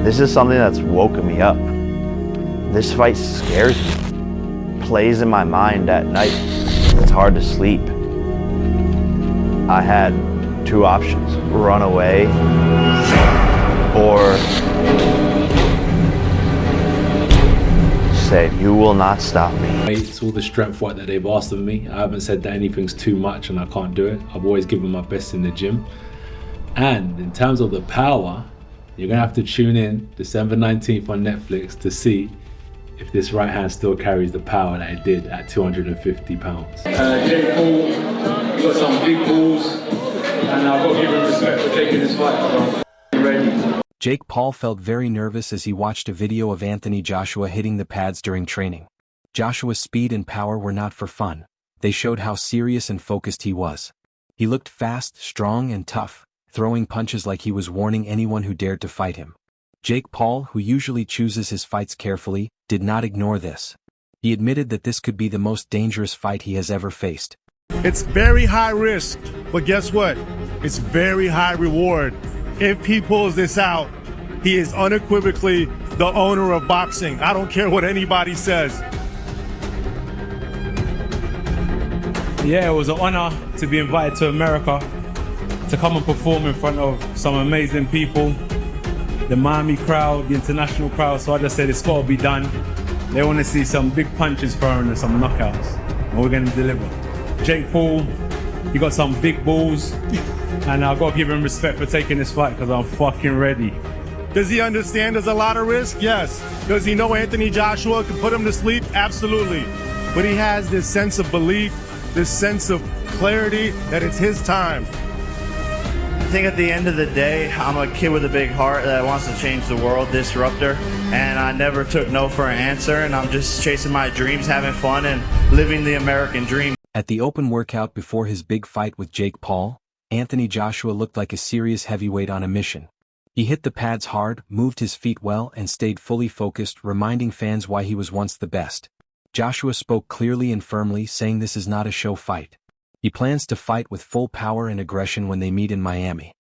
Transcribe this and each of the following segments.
This is something that's woken me up. This fight scares me, plays in my mind at night. It's hard to sleep. I had two options: run away or say, you will not stop me. It's all the strength work that they've asked of me. I haven't said that anything's too much and I can't do it. I've always given my best in the gym. And in terms of the power, you're gonna have to tune in December 19th on Netflix to see if this right hand still carries the power that it did at 250 pounds. Jake Paul, you got some big balls, and I've got to give him respect for taking this fight. I'm ready. Jake Paul felt very nervous as he watched a video of Anthony Joshua hitting the pads during training. Joshua's speed and power were not for fun. They showed how serious and focused he was. He looked fast, strong, and tough, throwing punches like he was warning anyone who dared to fight him. Jake Paul, who usually chooses his fights carefully, did not ignore this. He admitted that this could be the most dangerous fight he has ever faced. It's very high risk, but guess what? It's very high reward. If he pulls this out, he is unequivocally the owner of boxing. I don't care what anybody says. Yeah, it was an honor to be invited to America to come and perform in front of some amazing people. The Miami crowd, the international crowd, so I just said it's got to be done. They want to see some big punches thrown and some knockouts, and we're going to deliver. Jake Paul, he got some big balls, and I've got to give him respect for taking this fight because I'm fucking ready. Does he understand there's a lot of risk? Yes. Does he know Anthony Joshua can put him to sleep? Absolutely. But he has this sense of belief, this sense of clarity that it's his time. I think at the end of the day, I'm a kid with a big heart that wants to change the world, disruptor, and I never took no for an answer, and I'm just chasing my dreams, having fun, and living the American dream. At the open workout before his big fight with Jake Paul, Anthony Joshua looked like a serious heavyweight on a mission. He hit the pads hard, moved his feet well, and stayed fully focused, reminding fans why he was once the best. Joshua spoke clearly and firmly, saying this is not a show fight. He plans to fight with full power and aggression when they meet in Miami.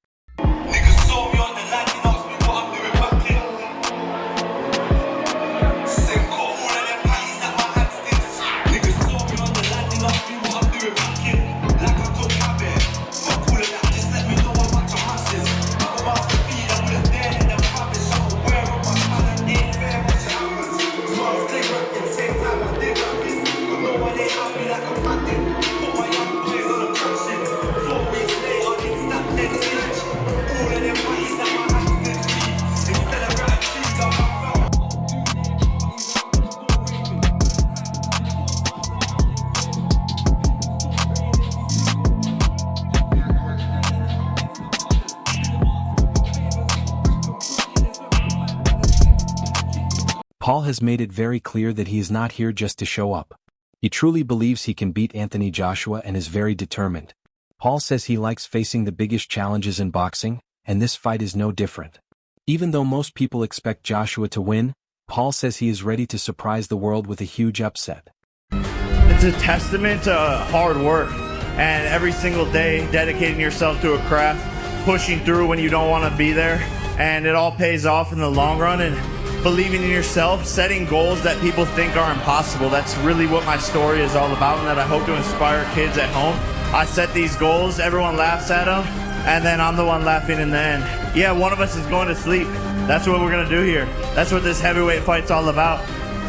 Paul has made it very clear that he is not here just to show up. He truly believes he can beat Anthony Joshua and is very determined. Paul says he likes facing the biggest challenges in boxing, and this fight is no different. Even though most people expect Joshua to win, Paul says he is ready to surprise the world with a huge upset. It's a testament to hard work and every single day dedicating yourself to a craft, pushing through when you don't want to be there, and it all pays off in the long run. And believing in yourself, setting goals that people think are impossible. That's really what my story is all about, and that I hope to inspire kids at home. I set these goals, everyone laughs at them, and then I'm the one laughing in the end. Yeah, one of us is going to sleep. That's what we're going to do here. That's what this heavyweight fight's all about.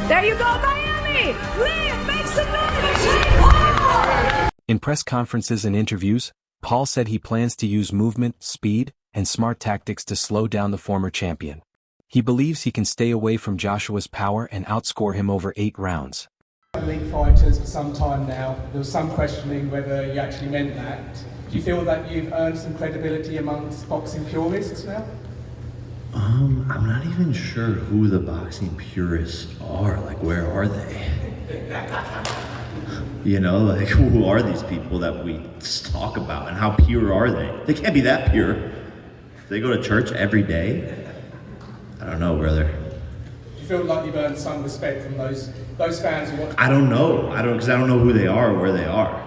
There you go, Miami! Liam, make some noise! Jake Paul! In press conferences and interviews, Paul said he plans to use movement, speed, and smart tactics to slow down the former champion. He believes he can stay away from Joshua's power and outscore him over 8 rounds. League fighters for some time now. There was some questioning whether you actually meant that. Do you feel that you've earned some credibility amongst boxing purists now? I'm not even sure who the boxing purists are. Like, where are they? You know, like, who are these people that we talk about, and how pure are they? They can't be that pure. They go to church every day. I don't know, brother. Do you feel like you've earned some respect from those fans who watch? I don't know. Because I don't know who they are or where they are.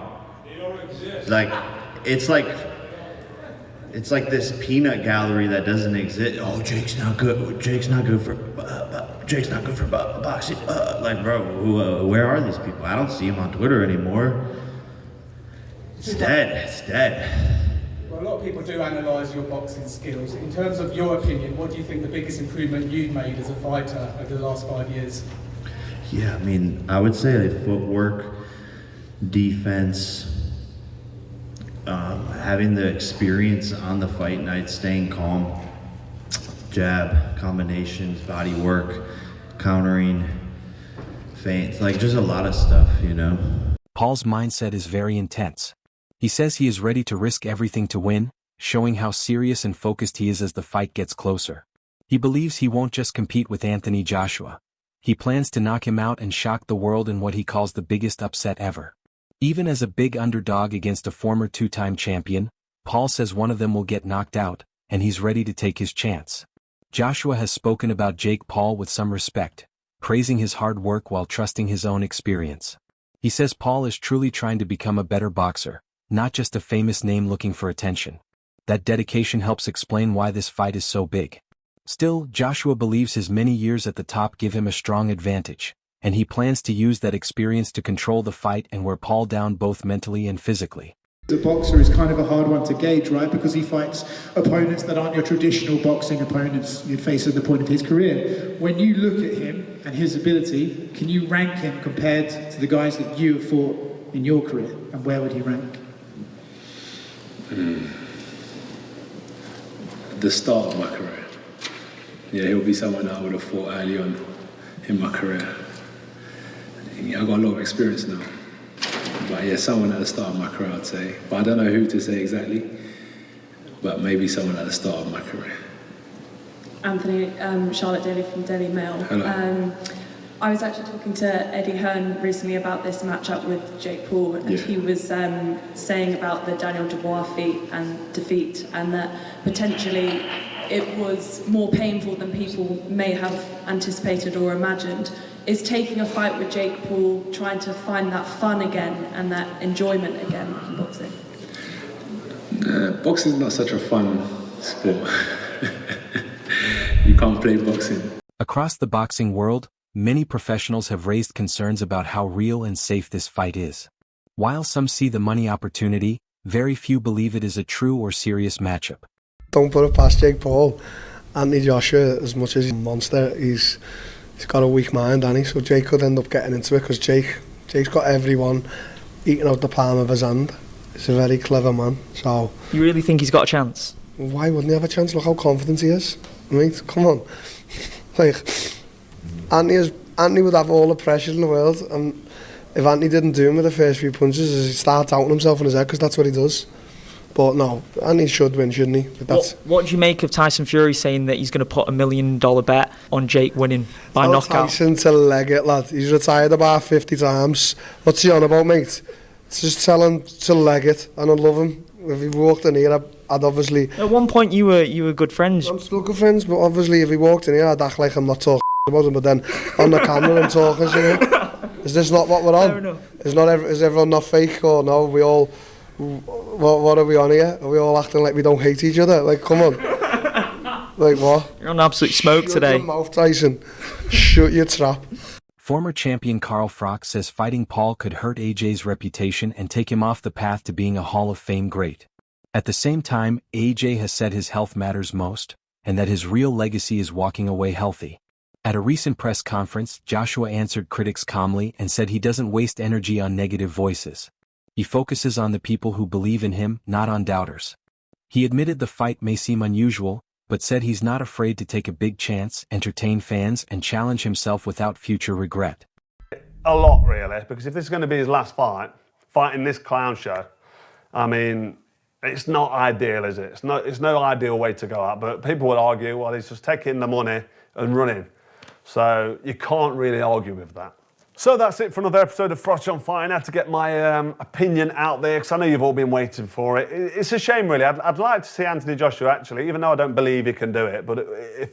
They don't exist. Like, it's like It's like this peanut gallery that doesn't exist. Oh, Jake's not good. Jake's not good for boxing. Like, bro, where are these people? I don't see them on Twitter anymore. It's dead. It's dead. Well, a lot of people do analyse your boxing skills. In terms of your opinion, what do you think the biggest improvement you've made as a fighter over the last 5 years? Yeah, I mean, I would say like footwork, defense, having the experience on the fight night, staying calm, jab, combinations, body work, countering, feints, like just a lot of stuff, you know? Paul's mindset is very intense. He says he is ready to risk everything to win, showing how serious and focused he is as the fight gets closer. He believes he won't just compete with Anthony Joshua. He plans to knock him out and shock the world in what he calls the biggest upset ever. Even as a big underdog against a former two-time champion, Paul says one of them will get knocked out, and he's ready to take his chance. Joshua has spoken about Jake Paul with some respect, praising his hard work while trusting his own experience. He says Paul is truly trying to become a better boxer, not just a famous name looking for attention. That dedication helps explain why this fight is so big. Still, Joshua believes his many years at the top give him a strong advantage, and he plans to use that experience to control the fight and wear Paul down both mentally and physically. The boxer is kind of a hard one to gauge, right? Because he fights opponents that aren't your traditional boxing opponents you'd face at the point of his career. When you look at him and his ability, can you rank him compared to the guys that you have fought in your career? And where would he rank? The start of my career. Yeah, he'll be someone that I would have fought early on in my career. Yeah, I've got a lot of experience now. But yeah, someone at the start of my career, I'd say. But I don't know who to say exactly. But maybe someone at the start of my career. Anthony, Charlotte Daly from Daily Mail. Hello. I was actually talking to Eddie Hearn recently about this matchup with Jake Paul, and he was saying about the Daniel Dubois defeat, and that potentially it was more painful than people may have anticipated or imagined. Is taking a fight with Jake Paul trying to find that fun again and that enjoyment again in boxing? Boxing is not such a fun sport. You can't play boxing. Across the boxing world, many professionals have raised concerns about how real and safe this fight is. While some see the money opportunity, very few believe it is a true or serious matchup. Don't put it past Jake Paul. Anthony Joshua, as much as he's a monster, he's got a weak mind, hasn't he? So Jake could end up getting into it because Jake's got everyone eating out the palm of his hand. He's a very clever man. So you really think he's got a chance? Why wouldn't he have a chance? Look how confident he is. I mean, come on. Like, Anthony would have all the pressure in the world, and if Anthony didn't do him with the first few punches, he'd start doubting himself in his head, because that's what he does. But no, Anthony should win, shouldn't he? But what do you make of Tyson Fury saying that he's going to put $1 million bet on Jake winning by knockout? Tyson to leg it, lad. He's retired about 50 times. What's he on about, mate? Just tell him to leg it, and I'd love him. If he walked in here, I'd obviously... At one point you were good friends. I'm still good friends, but obviously if he walked in here, I'd act like I'm not talking about him, but then on the camera I'm talking, you know? Is this not what we're on? Fair enough. Is everyone not fake, or no? We all... What are we on here? Are we all acting like we don't hate each other? Like, come on. Like, what? You're on absolute smoke today. Shut your mouth, Tyson. Shut your trap. Former champion Carl Froch says fighting Paul could hurt AJ's reputation and take him off the path to being a Hall of Fame great. At the same time, AJ has said his health matters most, and that his real legacy is walking away healthy. At a recent press conference, Joshua answered critics calmly and said he doesn't waste energy on negative voices. He focuses on the people who believe in him, not on doubters. He admitted the fight may seem unusual, but said he's not afraid to take a big chance, entertain fans, and challenge himself without future regret. A lot, really, because if this is going to be his last fight, fighting this clown show, I mean, it's not ideal, is it? It's no ideal way to go out, but people would argue, well, he's just taking the money and running. So you can't really argue with that. So that's it for another episode of Froch on Fighting. I had to get my opinion out there, because I know you've all been waiting for it. It's a shame, really. I'd like to see Anthony Joshua, actually, even though I don't believe he can do it. But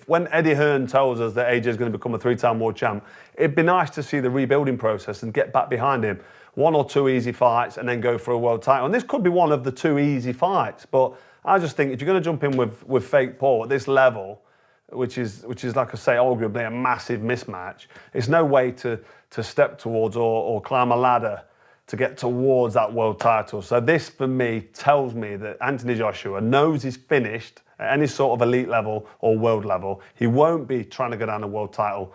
when Eddie Hearn tells us that AJ is going to become a 3-time world champ, it'd be nice to see the rebuilding process and get back behind him. 1 or 2 easy fights and then go for a world title. And this could be one of the 2 easy fights. But I just think if you're going to jump in with fake Paul at this level, which is like I say, arguably a massive mismatch, it's no way to step towards or climb a ladder to get towards that world title. So this, for me, tells me that Anthony Joshua knows he's finished at any sort of elite level or world level. He won't be trying to go down the world title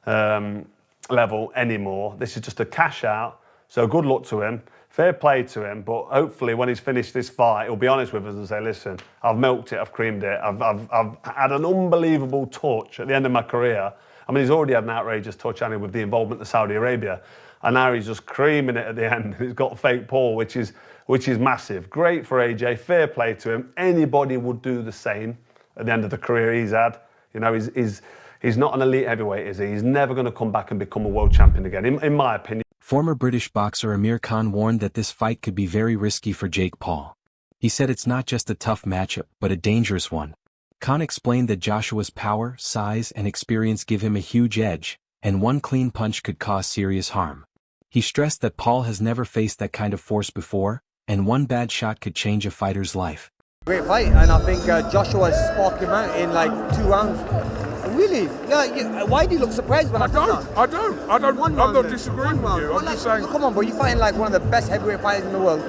level anymore. This is just a cash out. So good luck to him. Fair play to him, but hopefully when he's finished this fight, he'll be honest with us and say, listen, I've milked it, I've creamed it, I've had an unbelievable touch at the end of my career. I mean, he's already had an outrageous touch, hasn't he, with the involvement of Saudi Arabia, and now he's just creaming it at the end. He's got fake Paul, which is massive. Great for AJ, fair play to him. Anybody would do the same at the end of the career he's had. You know, he's not an elite heavyweight, is he? He's never going to come back and become a world champion again, in my opinion. Former British boxer Amir Khan warned that this fight could be very risky for Jake Paul. He said it's not just a tough matchup, but a dangerous one. Khan explained that Joshua's power, size, and experience give him a huge edge, and one clean punch could cause serious harm. He stressed that Paul has never faced that kind of force before, and one bad shot could change a fighter's life. Great fight, and I think Joshua sparked him out in like 2 rounds. Really? Yeah, why do you look surprised when I don't. I'm not disagreeing with you. I'm just saying. Come on, bro, you're fighting like one of the best heavyweight fighters in the world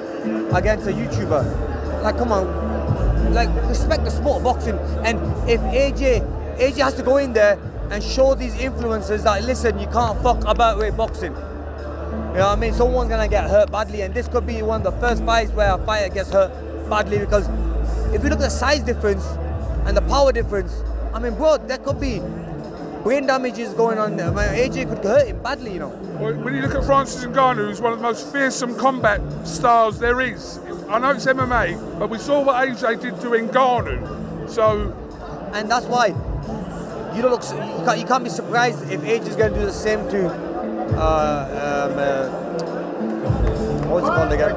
against a YouTuber. Like, come on. Like, respect the sport of boxing. And if AJ has to go in there and show these influencers that, listen, you can't fuck about with boxing. You know what I mean? Someone's going to get hurt badly, and this could be one of the first fights where a fighter gets hurt badly, because if you look at the size difference and the power difference, I mean, bro, there could be brain damages going on there. I mean, AJ could hurt him badly, you know. Well, when you look at Francis Ngannou, who's one of the most fearsome combat styles there is. I know it's MMA, but we saw what AJ did to Ngannou. So, and that's why you don't look. You can't be surprised if AJ is going to do the same to what's it called again?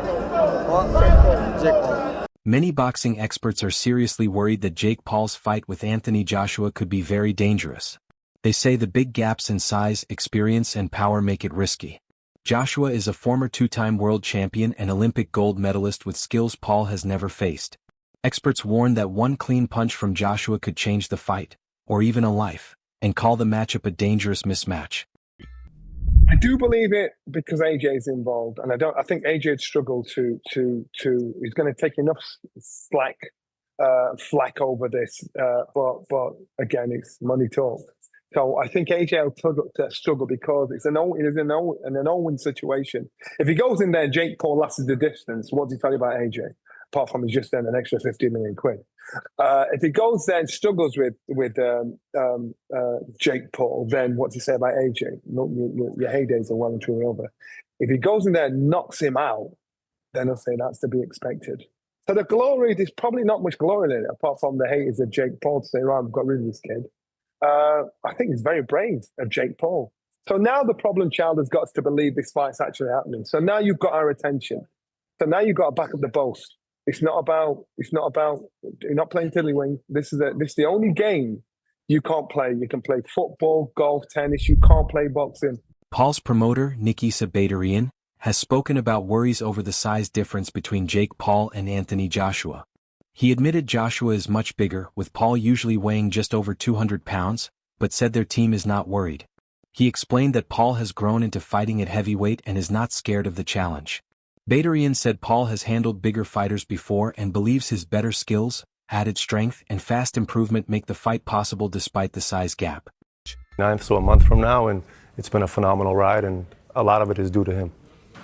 Jake Paul. Many boxing experts are seriously worried that Jake Paul's fight with Anthony Joshua could be very dangerous. They say the big gaps in size, experience, and power make it risky. Joshua is a former 2-time world champion and Olympic gold medalist with skills Paul has never faced. Experts warn that one clean punch from Joshua could change the fight, or even a life, and call the matchup a dangerous mismatch. I do believe it because AJ is involved, and I think AJ would struggle to he's going to take enough flack over this, but again, it's money talk. So I think AJ will struggle because it is an Owen situation. If he goes in there and Jake Paul lasts the distance, what does he tell you about AJ? Apart from he's just earned an extra 50 million quid. If he goes there and struggles with Jake Paul, then what do you say about AJ? Your heydays are well and truly over. If he goes in there and knocks him out, then I'll say that's to be expected. So the glory, there's probably not much glory in it, apart from the haters of Jake Paul to say, right, I've got rid of this kid. I think it's very brave of Jake Paul. So now the problem child has got us to believe this fight's actually happening. So now you've got our attention. So now you've got to back up the boast. It's not about, you're not playing tiddlywink. This is the only game you can't play. You can play football, golf, tennis. You can't play boxing. Paul's promoter, Nikisa Badarian, has spoken about worries over the size difference between Jake Paul and Anthony Joshua. He admitted Joshua is much bigger, with Paul usually weighing just over 200 pounds, but said their team is not worried. He explained that Paul has grown into fighting at heavyweight and is not scared of the challenge. Badarian said Paul has handled bigger fighters before and believes his better skills, added strength, and fast improvement make the fight possible despite the size gap. 9th, so a month from now, and it's been a phenomenal ride, and a lot of it is due to him.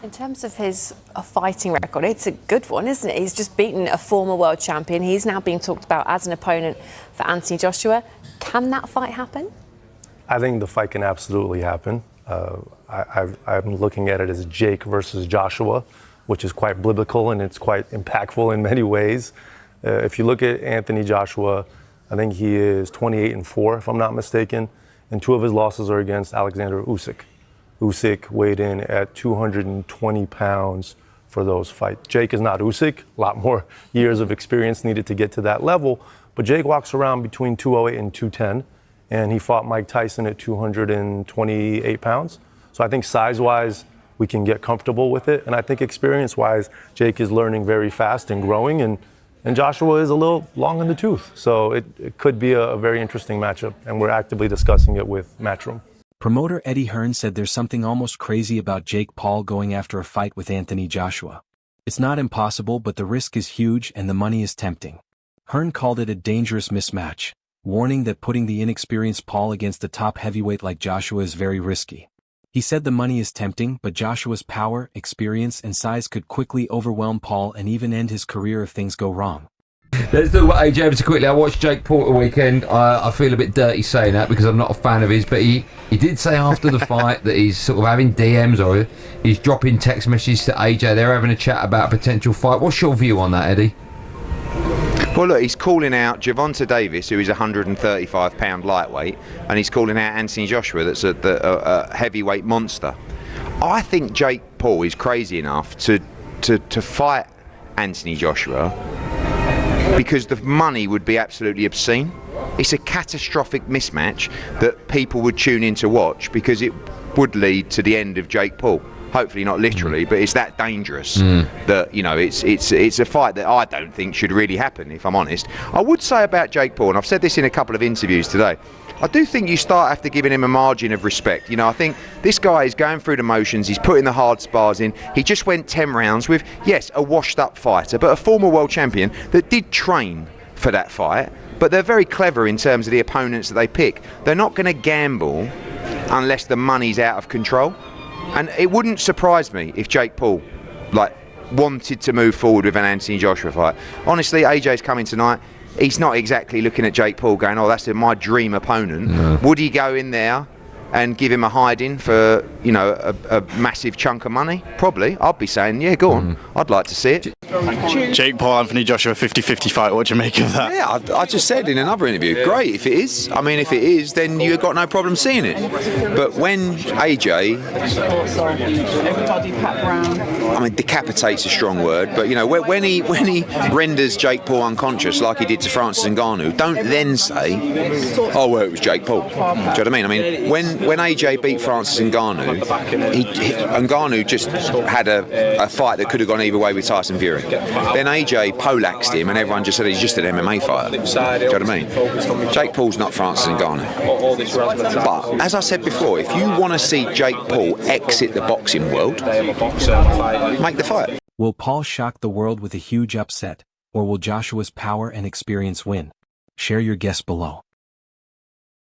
In terms of his fighting record, it's a good one, isn't it? He's just beaten a former world champion. He's now being talked about as an opponent for Anthony Joshua. Can that fight happen? I think the fight can absolutely happen. I'm looking at it as Jake versus Joshua, which is quite biblical and it's quite impactful in many ways. If you look at Anthony Joshua, I think he is 28-4, if I'm not mistaken, and 2 of his losses are against Alexander Usyk. Usyk weighed in at 220 pounds for those fights. Jake is not Usyk, a lot more years of experience needed to get to that level, but Jake walks around between 208 and 210, and he fought Mike Tyson at 228 pounds. So I think size-wise, we can get comfortable with it, and I think experience-wise, Jake is learning very fast and growing, and And Joshua is a little long in the tooth. So it could be a very interesting matchup. And we're actively discussing it with Matchroom. Promoter Eddie Hearn said there's something almost crazy about Jake Paul going after a fight with Anthony Joshua. It's not impossible, but the risk is huge and the money is tempting. Hearn called it a dangerous mismatch, warning that putting the inexperienced Paul against a top heavyweight like Joshua is very risky. He said the money is tempting, but Joshua's power, experience, and size could quickly overwhelm Paul and even end his career if things go wrong. Let's talk about AJ ever so quickly. I watched Jake Paul the weekend. I feel a bit dirty saying that because I'm not a fan of his, but he did say after the fight that he's sort of having DMs or he's dropping text messages to AJ. They're having a chat about a potential fight. What's your view on that, Eddie? Well, look, he's calling out Gervonta Davis, who is a 135-pound lightweight, and he's calling out Anthony Joshua, that's a heavyweight monster. I think Jake Paul is crazy enough to fight Anthony Joshua because the money would be absolutely obscene. It's a catastrophic mismatch that people would tune in to watch because it would lead to the end of Jake Paul. Hopefully not literally, but it's that dangerous that, you know, it's a fight that I don't think should really happen, if I'm honest. I would say about Jake Paul, and I've said this in a couple of interviews today, I do think you start after giving him a margin of respect. You know, I think this guy is going through the motions, he's putting the hard spars in. He just went 10 rounds with, yes, a washed up fighter, but a former world champion that did train for that fight. But they're very clever in terms of the opponents that they pick. They're not going to gamble unless the money's out of control. And it wouldn't surprise me if Jake Paul, wanted to move forward with an Anthony Joshua fight. Honestly, AJ's coming tonight. He's not exactly looking at Jake Paul going, oh, that's my dream opponent. No. Would he go in there and give him a hiding for, you know, a massive chunk of money? Probably. I'd be saying, yeah, go on. I'd like to see it. Jake Paul, Anthony Joshua, 50-50 fight. What do you make of that? Yeah, I just said in another interview, great if it is. I mean, if it is, then you've got no problem seeing it. But when AJ, I mean, decapitate's a strong word, but you know, when he renders Jake Paul unconscious like he did to Francis Ngannou, don't then say, oh well, it was Jake Paul. Do you know what I mean? I mean, when AJ beat Francis Ngannou, Ngannou just had a fight that could have gone either way with Tyson Fury. Then AJ poleaxed him and everyone just said he's just an MMA fighter. Do you know what I mean? Jake Paul's not Francis Ngannou. But, as I said before, if you want to see Jake Paul exit the boxing world, make the fight. Will Paul shock the world with a huge upset, or will Joshua's power and experience win? Share your guess below.